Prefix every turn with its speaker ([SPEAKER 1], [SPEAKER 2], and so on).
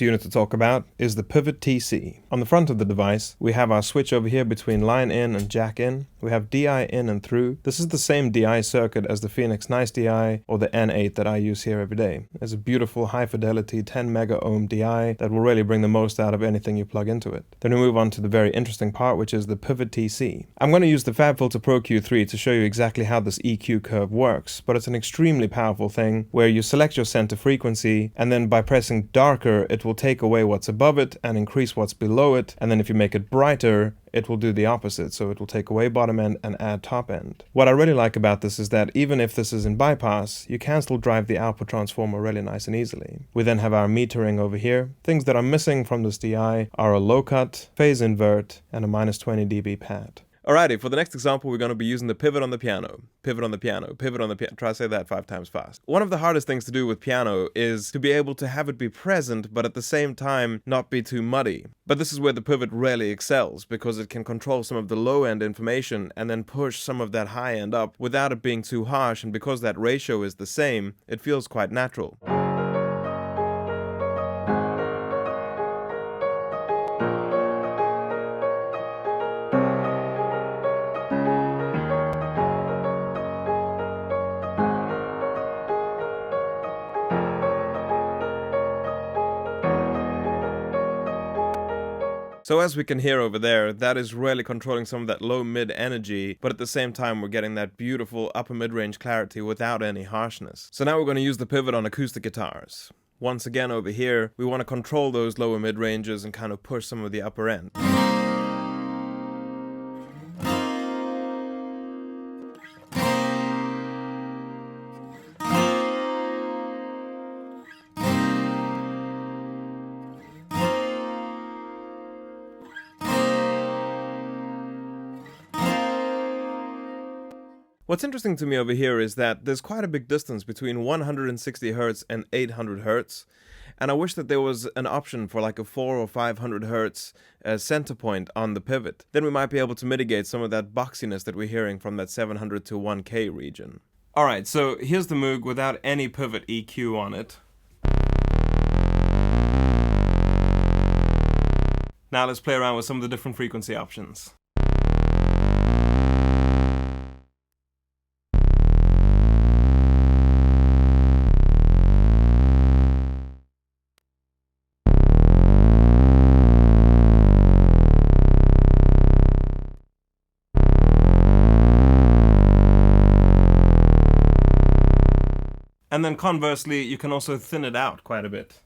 [SPEAKER 1] unit to talk about is the Pivot TC. On the front of the device, we have our switch over here between line in and jack in. We have DI in and through. This is the same DI circuit as the Phoenix Nice DI or the N8 that I use here every day. It's a beautiful high fidelity 10 mega ohm DI that will really bring the most out of anything you plug into it. Then we move on to the very interesting part, which is the Pivot TC. I'm going to use the FabFilter Pro Q3 to show you exactly how this EQ curve works, but it's an extremely powerful thing where you select your center frequency, and then by pressing darker, it will take away what's above it and increase what's below it, and then if you make it brighter, it will do the opposite, so it will take away bottom end and add top end. What I really like about this is that even if this is in bypass, you can still drive the output transformer really nice and easily. We then have our metering over here. Things that are missing from this DI are a low cut, phase invert, and a minus 20 dB pad. Alrighty, for the next example, we're going to be using the pivot on the piano. Pivot on the piano, pivot on the piano. Try to say that 5 times fast. One of the hardest things to do with piano is to be able to have it be present, but at the same time not be too muddy. But this is where the pivot really excels, because it can control some of the low-end information and then push some of that high-end up without it being too harsh, and because that ratio is the same, it feels quite natural. So as we can hear over there, that is really controlling some of that low-mid energy, but at the same time we're getting that beautiful upper mid-range clarity without any harshness. So now we're going to use the pivot on acoustic guitars. Once again over here, we want to control those lower mid-ranges and kind of push some of the upper end. What's interesting to me over here is that there's quite a big distance between 160 Hz and 800 Hz, and I wish that there was an option for like a 400 or 500 Hz center point on the pivot. Then we might be able to mitigate some of that boxiness that we're hearing from that 700 to 1K region. Alright, so here's the Moog without any pivot EQ on it. Now let's play around with some of the different frequency options. And then conversely, you can also thin it out quite a bit.